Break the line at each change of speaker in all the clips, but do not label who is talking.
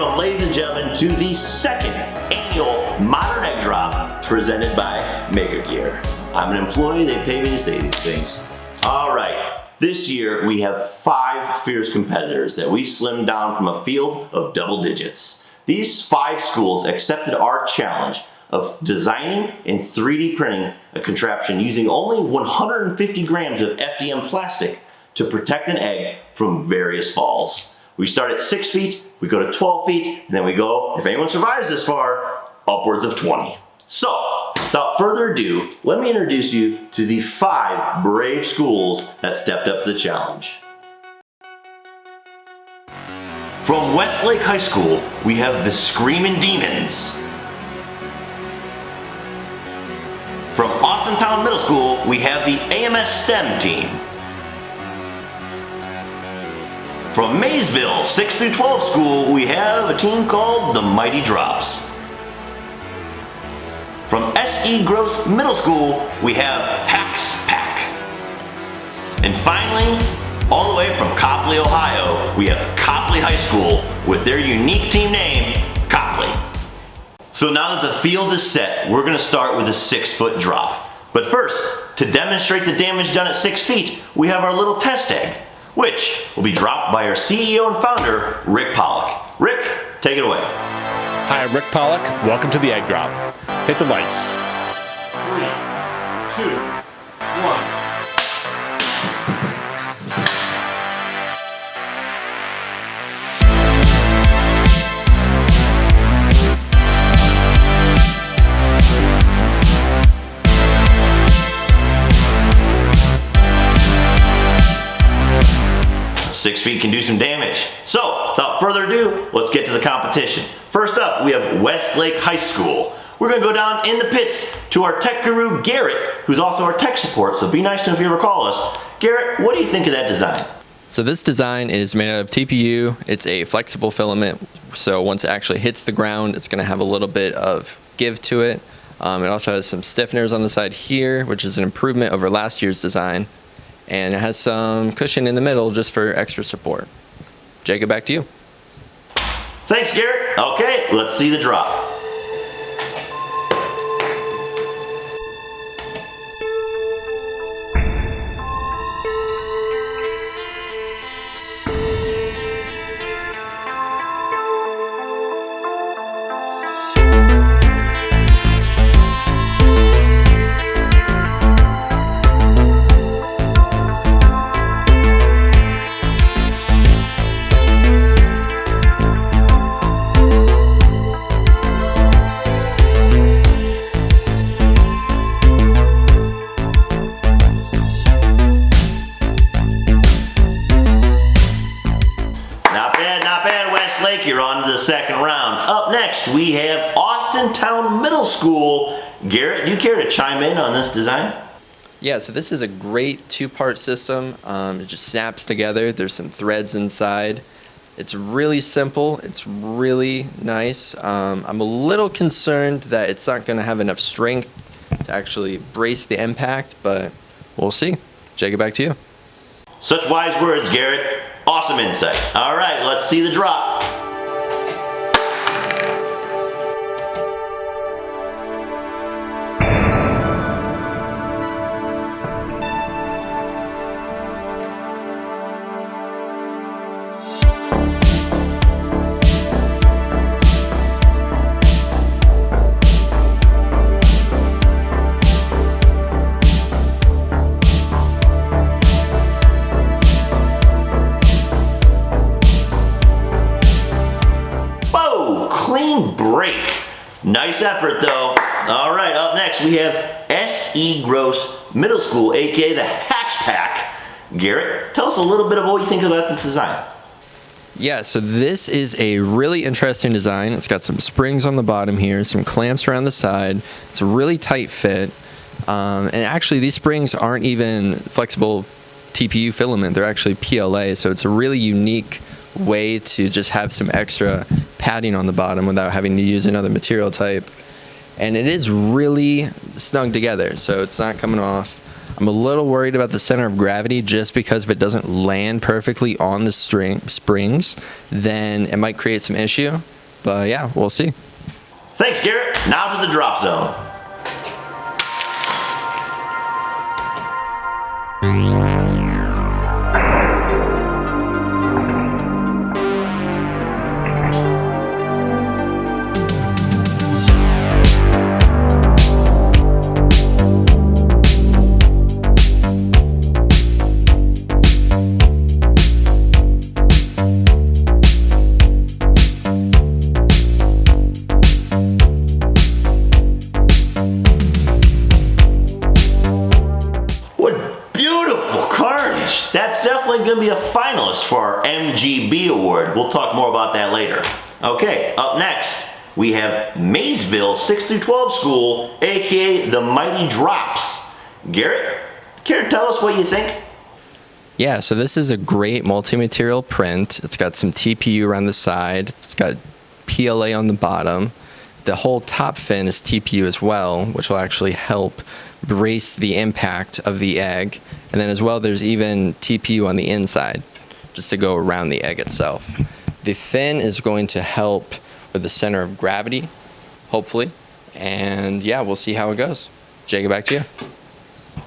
Welcome, ladies and gentlemen, to the second annual Modern Egg Drop presented by MakerGear. I'm an employee, they pay me to say these things. All right, this year we have 5 fierce competitors that we slimmed down from a field of double digits. These 5 schools accepted our challenge of designing and 3D printing a contraption using only 150 grams of FDM plastic to protect an egg from various falls. We start at 6 feet, we go to 12 feet, and then we go, if anyone survives this far, upwards of 20. So, without further ado, let me introduce you to the 5 brave schools that stepped up to the challenge. From Westlake High School, we have the Screamin' Demons. From Austintown Middle School, we have the AMS STEM team. From Maysville 6 through 12 school, we have a team called the Mighty Drops. From S.E. Gross Middle School, we have Hacks Pack. And finally, all the way from Copley, Ohio, we have Copley High School with their unique team name, Copley. So now that the field is set, we're going to start with a 6-foot drop. But first, to demonstrate the damage done at 6 feet, we have our little test egg, which will be dropped by our CEO and founder, Rick Pollock. Rick, take it away.
Hi, I'm Rick Pollock. Welcome to the Egg Drop. Hit the lights.
3, 2, 1. 6 feet can do some damage. So, without further ado, let's get to the competition. First up, we have Westlake High School. We're gonna go down in the pits to our tech guru, Garrett, who's also our tech support, so be nice to him if you ever call us. Garrett, what do you think of that design?
So this design is made out of TPU. It's a flexible filament, so once it actually hits the ground, it's gonna have a little bit of give to it. It also has some stiffeners on the side here, which is an improvement over last year's design. And it has some cushion in the middle just for extra support. Jacob, back to you.
Thanks, Garrett. Okay, let's see the drop. You're on to the second round. Up next, we have Austintown Middle School. Garrett, do you care to chime in on this design?
Yeah, so this is a great 2-part system. It just snaps together. There's some threads inside. It's really simple. It's really nice. I'm a little concerned that it's not going to have enough strength to actually brace the impact, but we'll see. Jacob, back to you.
Such wise words, Garrett. Awesome insight. All right, let's see the drop. Clean break. Nice effort though. All right, up next we have S.E. Gross Middle School, aka the Hacks Pack. Garrett, tell us a little bit of what you think about this design.
Yeah, so this is a really interesting design. It's got some springs on the bottom here, some clamps around the side. It's a really tight fit. And actually these springs aren't even flexible TPU filament. They're actually PLA, so it's a really unique way to just have some extra padding on the bottom without having to use another material type. And it is really snug together, so it's not coming off. I'm a little worried about the center of gravity just because if it doesn't land perfectly on the springs, then it might create some issue. But yeah, we'll see.
Thanks, Garrett. Now to the drop zone. That's definitely going to be a finalist for our MGB award. We'll talk more about that later. Okay, up next, we have Maysville 6 through 12 School, aka the Mighty Drops. Garrett, care to tell us what you think?
Yeah, so this is a great multi-material print. It's got some TPU around the side. It's got PLA on the bottom. The whole top fin is TPU as well, which will actually help brace the impact of the egg. And then as well, there's even TPU on the inside, just to go around the egg itself. The fin is going to help with the center of gravity, hopefully. And yeah, we'll see how it goes. Jacob, back to you.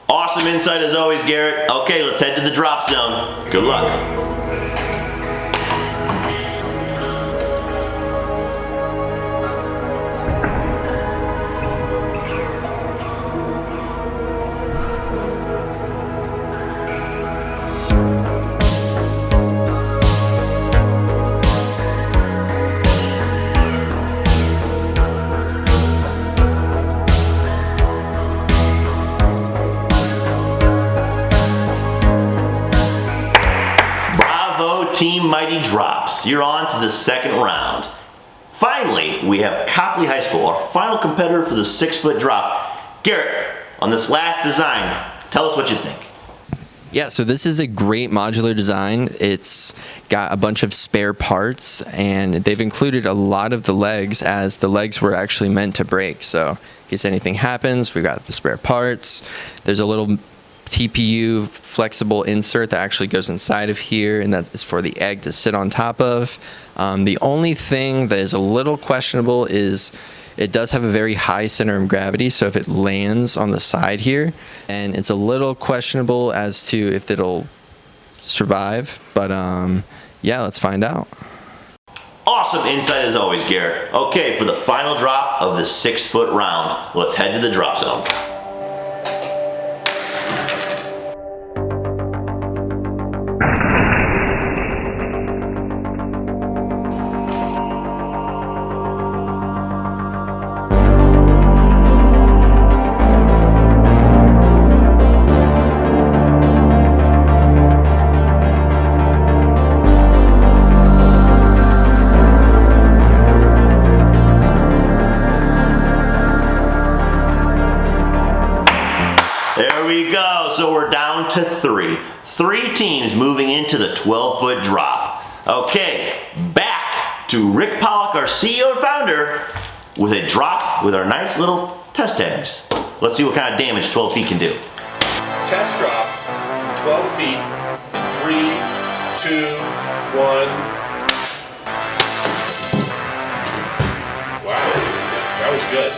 Awesome insight as always, Garrett. Okay, let's head to the drop zone. Good luck. Team Mighty Drops, you're on to the second round. Finally, we have Copley High School, our final competitor for the 6-foot drop. Garrett, on this last design, tell us what you think.
Yeah, so this is a great modular design. It's got a bunch of spare parts, and they've included a lot of the legs, as the legs were actually meant to break. So in case anything happens, we've got the spare parts. There's a little TPU flexible insert that actually goes inside of here, and that is for the egg to sit on top of. The only thing that is a little questionable is it does have a very high center of gravity, so if it lands on the side here, and it's a little questionable as to if it'll survive, but yeah, let's find out.
Awesome insight as always, Garrett. Okay, for the final drop of the 6-foot round, let's head to the drop zone. There we go. So we're down to 3. 3 teams moving into the 12-foot drop. Okay, back to Rick Pollock, our CEO and founder, with a drop with our nice little test eggs. Let's see what kind of damage 12 feet can do.
Test drop from 12 feet. 3, 2, 1. Wow, that was good.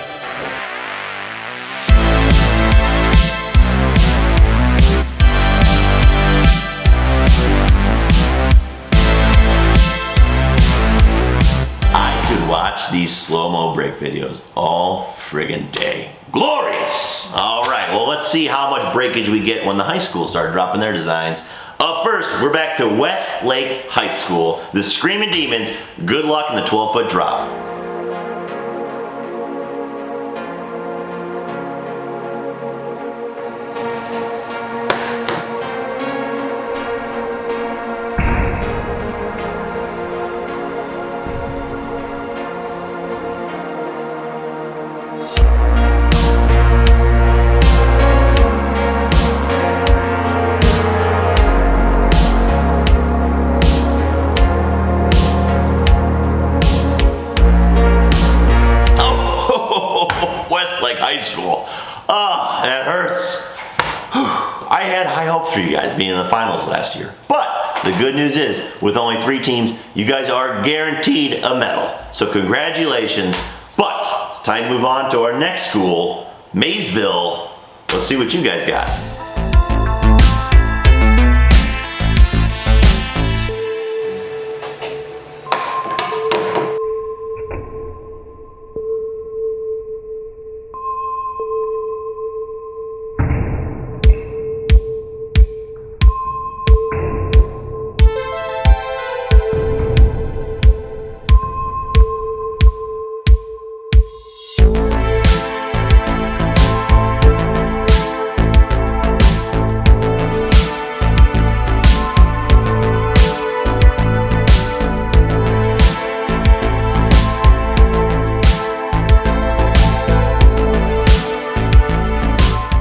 Watch these slow-mo break videos all friggin' day. Glorious! All right, well, let's see how much breakage we get when the high school start dropping their designs. Up first, we're back to Westlake High School. The Screaming Demons, good luck in the 12-foot drop. School. Oh, that hurts. I had high hopes for you guys being in the finals last year, but the good news is, with only 3 teams, you guys are guaranteed a medal. So congratulations. But it's time to move on to our next school, Maysville. Let's see what you guys got.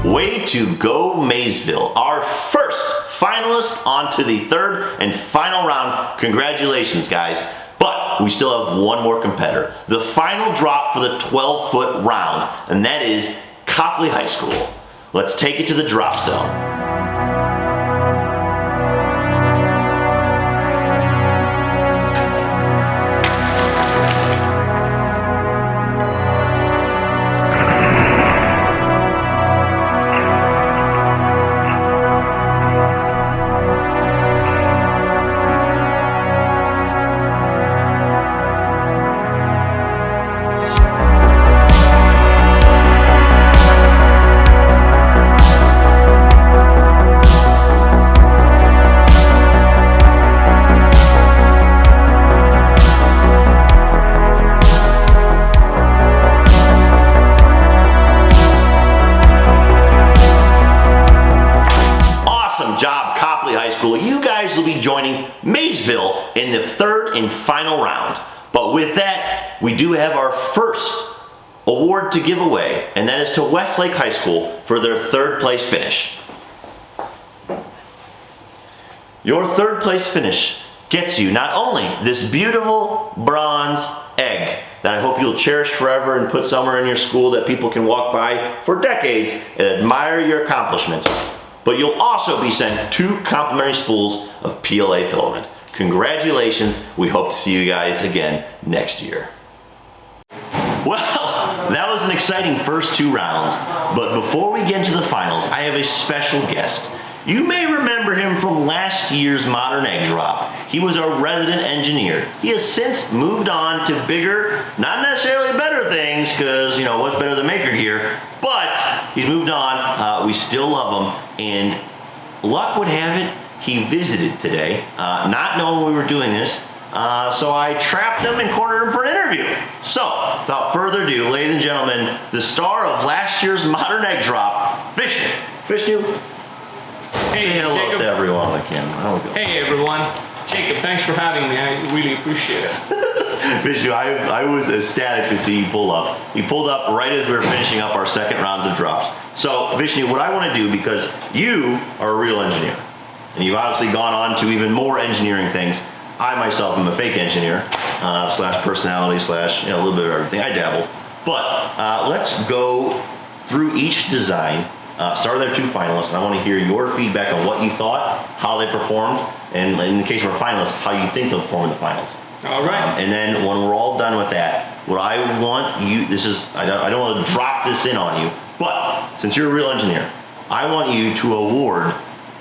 Way to go, Maysville. Our first finalist on to the 3rd and final round. Congratulations, guys. But we still have one more competitor. The final drop for the 12-foot round, and that is Copley High School. Let's take it to the drop zone. You guys will be joining Maysville in the 3rd and final round. But with that, we do have our first award to give away, and that is to Westlake High School for their 3rd place finish. Your 3rd place finish gets you not only this beautiful bronze egg that I hope you'll cherish forever and put somewhere in your school that people can walk by for decades and admire your accomplishment, but you'll also be sent 2 complimentary spools of PLA filament. Congratulations. We hope to see you guys again next year. Well, that was an exciting first 2 rounds, but before we get into the finals, I have a special guest. You may remember him from last year's Modern Egg Drop. He was our resident engineer. He has since moved on to bigger, not necessarily better things, because, you know, what's better than MakerGear, but he's moved on. We still love him, and luck would have it, he visited today, not knowing we were doing this, so I trapped him and cornered him for an interview. So, without further ado, ladies and gentlemen, the star of last year's Modern Egg Drop, Vishnu. Vishnu,
hey,
say hello
Jacob.
to everyone on the camera.
Hey everyone. Jacob, thanks for having me. I really appreciate it.
Vishnu, I was ecstatic to see you pull up. You pulled up right as we were finishing up our 2nd rounds of drops. So, Vishnu, what I want to do, because you are a real engineer, and you've obviously gone on to even more engineering things. I myself am a fake engineer, slash personality, slash, a little bit of everything. I dabble. But let's go through each design. Start with our 2 finalists, and I want to hear your feedback on what you thought, how they performed, and in the case of our finalists, how you think they'll perform in the finals.
All right.
And then when we're all done with that, what I want you, I don't want to drop this in on you, but since you're a real engineer, I want you to award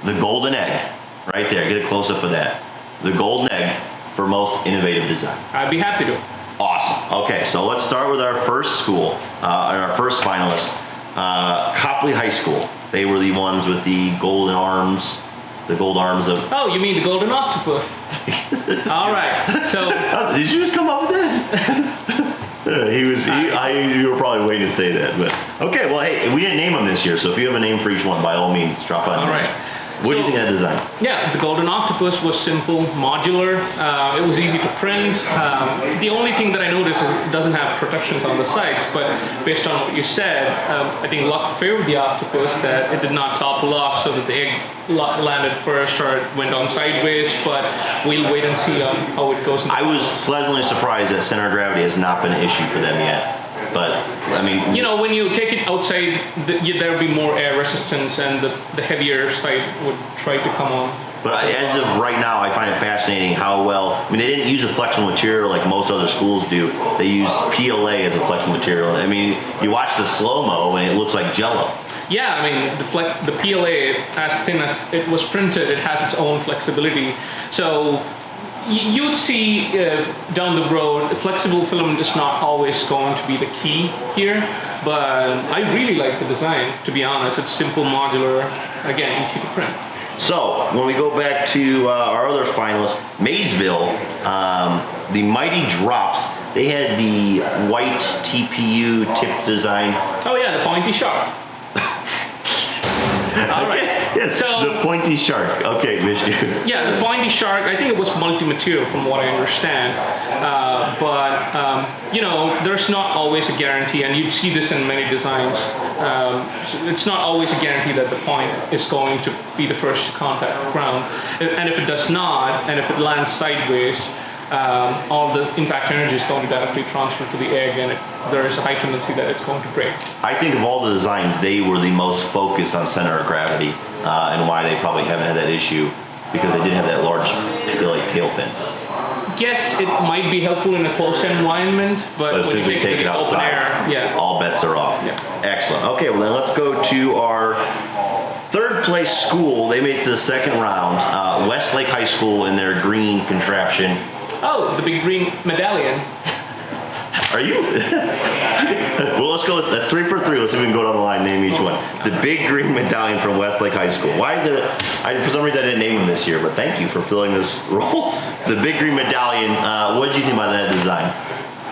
the golden egg, right there, get a close-up of that, the golden egg for most innovative design.
I'd be happy to.
Awesome. Okay, so let's start with our first school, and our first finalist, Copley High School. They were the ones with the golden arms, the gold arms of...
Oh, you mean the golden octopus? All right. So...
Did you just come up with that? You were probably waiting to say that, but... Okay, well, hey, we didn't name them this year, so if you have a name for each one, by all means, drop on.
All right.
What do you think of that design?
Yeah, the golden octopus was simple, modular. It was easy to print. The only thing that I noticed is it doesn't have protections on the sides, but based on what you said, I think luck favored the octopus that it did not topple off so that the egg landed first or it went on sideways, but we'll wait and see how it goes.
I was pleasantly surprised that center of gravity has not been an issue for them yet. But, I mean...
You know, when you take it outside, there will be more air resistance and the heavier side would try to come on.
But as of right now, I find it fascinating how well, I mean, they didn't use a flexible material like most other schools do. They use PLA as a flexible material. I mean, you watch the slow-mo and it looks like Jello.
Yeah, I mean, the PLA, as thin as it was printed, it has its own flexibility. So you would see down the road, flexible filament is not always going to be the key here, but I really like the design, to be honest. It's simple, modular, again, easy to print.
So when we go back to our other finalists, Maysville, the Mighty Drops, they had the white TPU tip design.
Oh yeah, the pointy shark. All right.
Yes,
So
the pointy shark. Okay, Vishnu.
yeah, the pointy shark. I think it was multi-material, from what I understand. But you know, there's not always a guarantee, and you'd see this in many designs. So it's not always a guarantee that the point is going to be the first to contact the ground, and if it does not, and if it lands sideways, all the impact energy is going to directly transfer to the egg, and there is a high tendency that it's going to break.
I think of all the designs, they were the most focused on center of gravity, and why they probably haven't had that issue, because they did have that large like tail fin.
Yes, it might be helpful in a closed environment, but
As
when
soon as
you
we
take
take
it
it
to open
outside,
air, yeah.
all bets are off.
Yeah.
Excellent. Okay, well then let's go to our third place school. They made it to the second round. Westlake High School in their green contraption.
Oh, the big green medallion.
Are you? Well, let's go. That's 3 for 3. Let's see if we can go down the line and name each one. The big green medallion from Westlake High School. Why did for some reason I didn't name them this year, but thank you for filling this role. The big green medallion. What did you think about that design?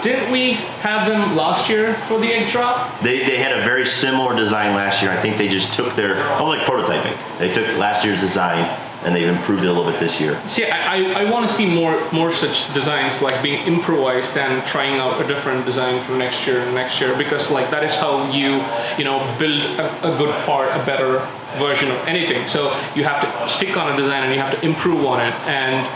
Didn't we have them last year for the egg drop?
They had a very similar design last year. I think they just took their, like prototyping. They took last year's design and they've improved it a little bit this year.
See, I want to see more such designs, like being improvised and trying out a different design for next year and next year, because like that is how you build a good part, a better version of anything. So you have to stick on a design and you have to improve on it. And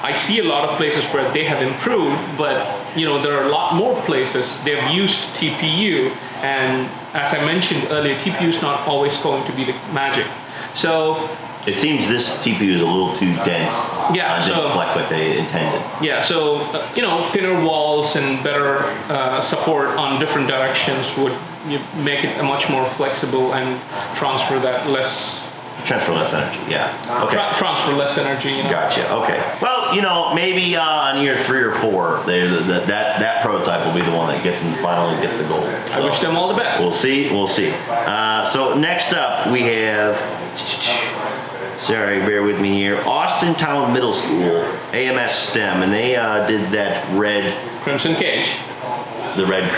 I see a lot of places where they have improved, but there are a lot more places they have used TPU, and as I mentioned earlier, TPU is not always going to be the magic. So
it seems this TPU is a little too dense.
Yeah,
didn't
so
flex like they intended.
Yeah, so thinner walls and better support on different directions would make it much more flexible and transfer less
energy. Yeah. Okay.
Transfer less energy.
Gotcha. Okay. Well, maybe on year 3 or 4, that prototype will be the one that gets them the final and gets the gold.
I wish them all the best.
We'll see. So next up we have. Sorry, bear with me here. Austintown Middle School, AMS STEM, and they did that red
Crimson Cage.
The red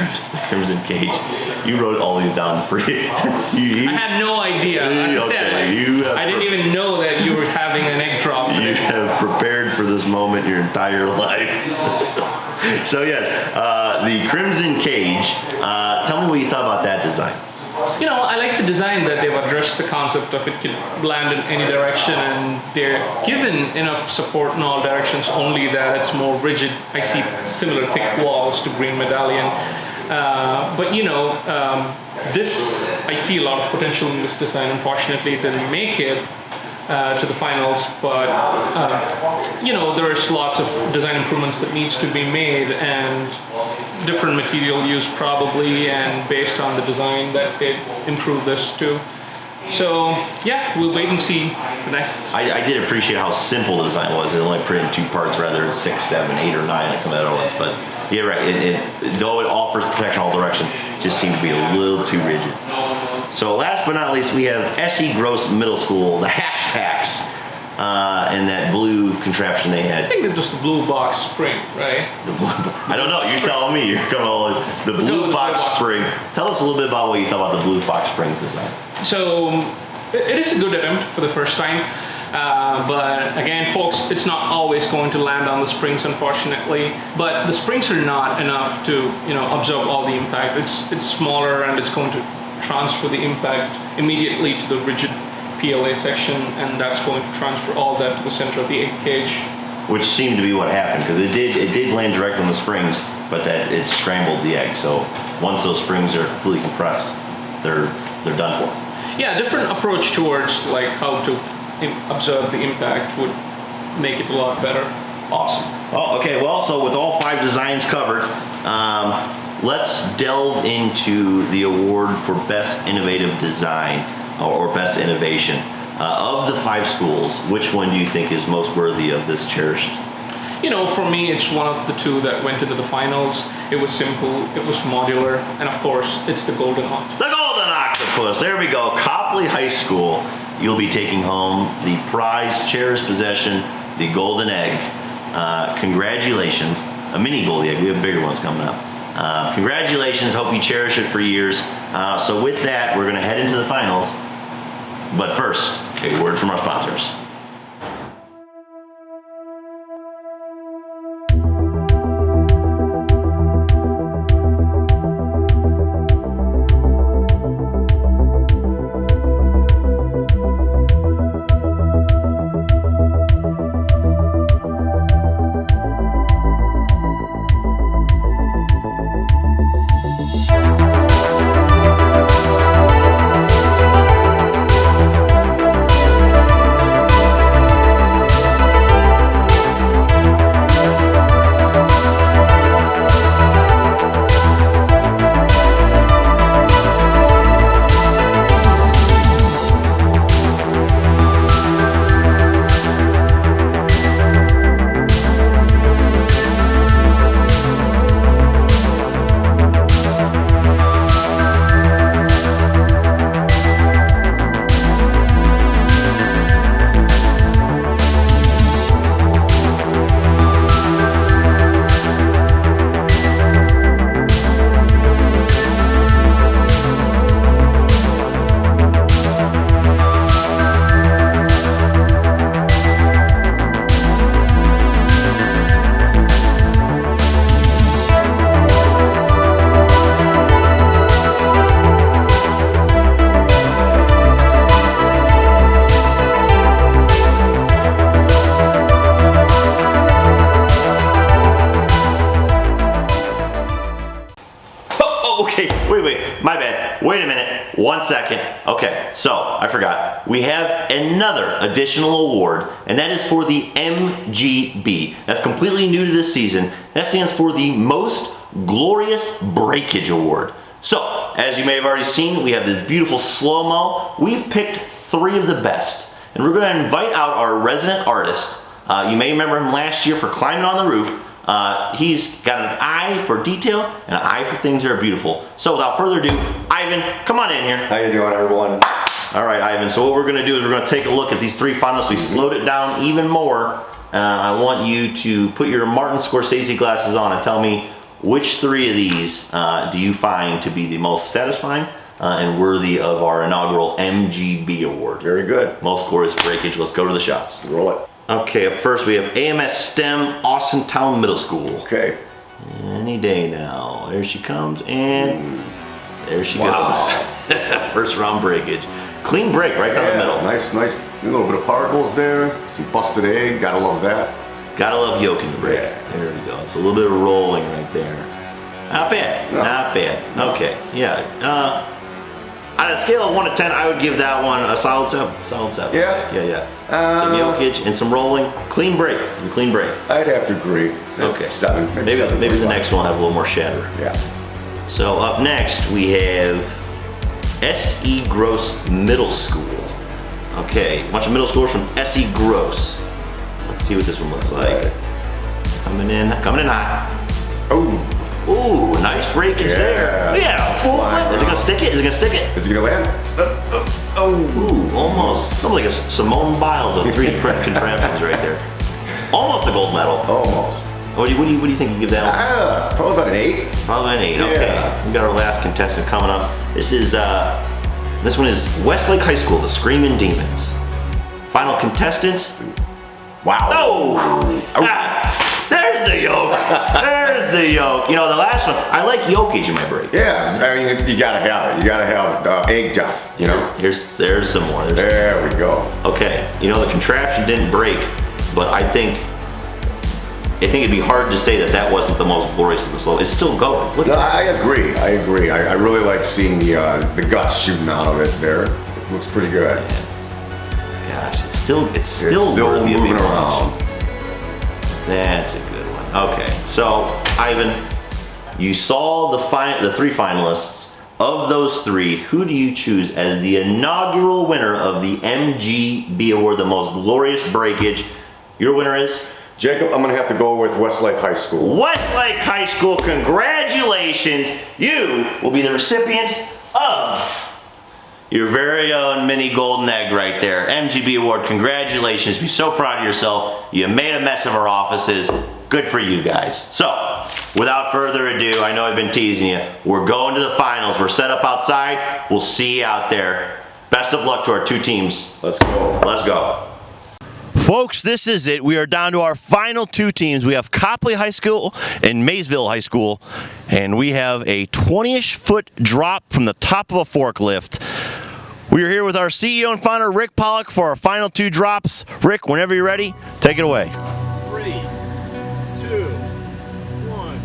crimson cage. You wrote all these down for you.
I had no idea. As I said, I didn't even know that you were having an egg drop today.
You have prepared for this moment your entire life. So yes, the crimson cage. Tell me what you thought about that design.
I like the design that they've addressed the concept of it can land in any direction, and they're given enough support in all directions, only that it's more rigid. I see similar thick walls to Green Medallion. But this, I see a lot of potential in this design. Unfortunately, it didn't make it to the finals, but there's lots of design improvements that needs to be made, and different material use probably, and based on the design that they improve this too. So yeah, we'll wait and see the next.
I did appreciate how simple the design was. It only printed 2 parts rather than 6, 7, 8, or 9 like some of the other ones. But yeah, right. Though it offers protection in all directions, it just seems to be a little too rigid. So last but not least, we have S.E. Gross Middle School, the Hacks Packs, and that blue contraption they had.
I think it was the blue box spring, right?
I don't know. You're telling me. You're coming on the blue box spring. Tell us a little bit about what you thought about the blue box springs design.
So it is a good attempt for the first time. But again, folks, it's not always going to land on the springs, unfortunately. But the springs are not enough to absorb all the impact. It's smaller, and it's going to transfer the impact immediately to the rigid PLA section, and that's going to transfer all that to the center of the egg cage.
Which seemed to be what happened, because it did land directly on the springs, but that it scrambled the egg. So once those springs are completely compressed, they're done for.
Yeah, different approach towards like how to absorb the impact would make it a lot better.
Awesome. Oh, okay. Well, so with all 5 designs covered, let's delve into the award for Best Innovative Design or Best Innovation. Of the 5 schools, which one do you think is most worthy of this cherished?
You know, for me, it's one of the 2 that went into the finals. It was simple, it was modular, and of course, it's the Golden Octopus.
The Golden Octopus. There we go. Copley High School. You'll be taking home the prized cherished possession, the Golden Egg. Congratulations. A mini Golden Egg. We have bigger ones coming up. Congratulations. Hope you cherish it for years. So with that, we're going to head into the finals. But first, a word from our sponsors. My bad. Wait a minute. 1 second. Okay, so I forgot. We have another additional award, and that is for the MGB. That's completely new to this season. That stands for the Most Glorious Breakage Award. So, as you may have already seen, we have this beautiful slow-mo. We've picked 3 of the best, and we're going to invite out our resident artist. You may remember him last year for climbing on the roof. He's got an eye for detail and an eye for things that are beautiful. So without further ado, Ivan, come on in here.
How you doing, everyone?
All right, Ivan, so what we're going to do is we're going to take a look at these 3 finalists. We slowed it down even more. I want you to put your Martin Scorsese glasses on and tell me which 3 of these do you find to be the most satisfying and worthy of our inaugural MGB award.
Very good.
Most Glorious Breakage. Let's go to the shots.
Roll it.
Okay, up first we have AMS STEM Austintown Middle School.
Okay.
Any day now. There she comes, and there she
Wow.
goes. First round breakage. Clean break right down the middle.
Nice, nice. A little bit of particles there. Some busted egg. Gotta love that.
Gotta love yolk in the break.
Yeah.
There we go. It's a little bit of rolling right there. Not bad.
No.
Not bad. Okay. Yeah. On a scale of 1 to 10, I would give that one a solid 7. Solid 7.
Yeah?
Yeah. Some yolkage and some rolling. Clean break. It's a clean break.
I'd have to agree.
Okay.
7.
Maybe the next one will have a little more shatter.
Yeah.
So up next we have S.E. Gross Middle School. Okay, a bunch of middle schoolers from S.E. Gross. Let's see what this one looks like.
Right.
Coming in hot.
Oh.
Ooh, nice breakage there. Yeah, full flip. Is it gonna stick it? Is it gonna stick it?
Is it gonna land?
Ooh, almost. Something like a Simone Biles of 3D print contraptions right there. Almost a gold medal.
Almost.
What do you think you give that one?
Probably about an 8.
Probably an 8. Okay.
Yeah.
We got our last contestant coming up. This one is Westlake High School, the Screaming Demons. Final contestants.
Wow.
Ah, there's the yolk. There's the yolk. You know, the last one, I like yolkage in my break.
Yeah, I mean, you gotta have it. You gotta have egg depth, you know?
There's some more.
There we go.
Okay, you know, the contraption didn't break, but I think it'd be hard to say that wasn't the most glorious of the slow. It's still going. Look
No,
at that.
I agree. I really like seeing the guts shooting out of it there. It looks pretty good.
gosh, it's still worthy of
moving
being
around.
watched. That's a good one. Okay, so Ivan, you saw the three finalists. Of those three, who do you choose as the inaugural winner of the MGB Award, the most glorious breakage? Your winner is?
Jacob, I'm gonna have to go with Westlake High School.
Westlake High School, congratulations. You will be the recipient of your very own mini golden egg right there. MGB Award, congratulations. Be so proud of yourself. You made a mess of our offices. Good for you guys. So, without further ado, I know I've been teasing you. We're going to the finals. We're set up outside. We'll see you out there. Best of luck to our two teams.
Let's go.
Let's go. Folks, this is it. We are down to our final two teams. We have Copley High School and Maysville High School, and we have a 20-ish foot drop from the top of a forklift. We are here with our CEO and founder, Rick Pollock, for our final two drops. Rick, whenever you're ready, take it away.
3, 2, 1.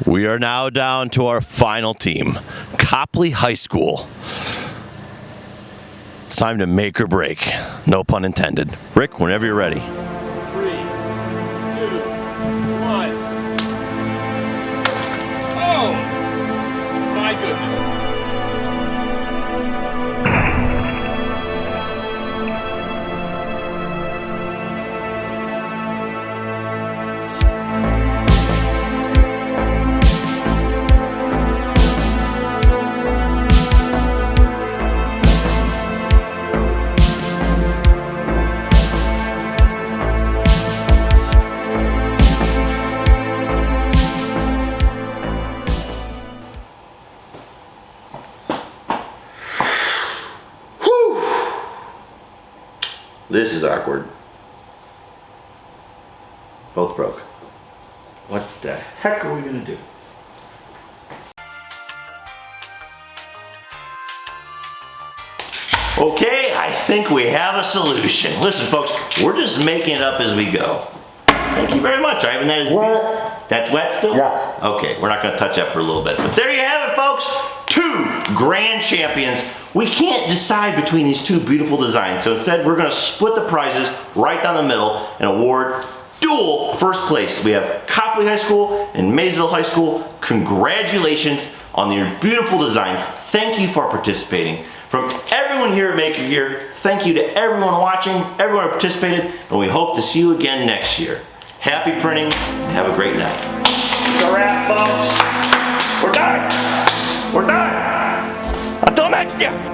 We are now down to our final team, Copley High School. It's time to make or break. No pun intended. Rick, whenever you're ready.
3, 2, 1. Oh! My goodness.
This is awkward. Both broke. What the heck are we gonna do? Okay, I think we have a solution. Listen, folks, we're just making it up as we go. Thank you very much, Ivan. That is wet. That's wet still?
Yes.
Okay, we're not gonna touch that for a little bit. But there you have it, folks. 2 grand champions. We can't decide between these two beautiful designs, so instead we're gonna split the prizes right down the middle and award dual first place. We have Copley High School and Maysville High School. Congratulations on your beautiful designs. Thank you for participating. From everyone here at MakerGear, thank you to everyone watching, everyone who participated, and we hope to see you again next year. Happy printing, and have a great night. It's a wrap, folks. We're done. We're done. Until next year.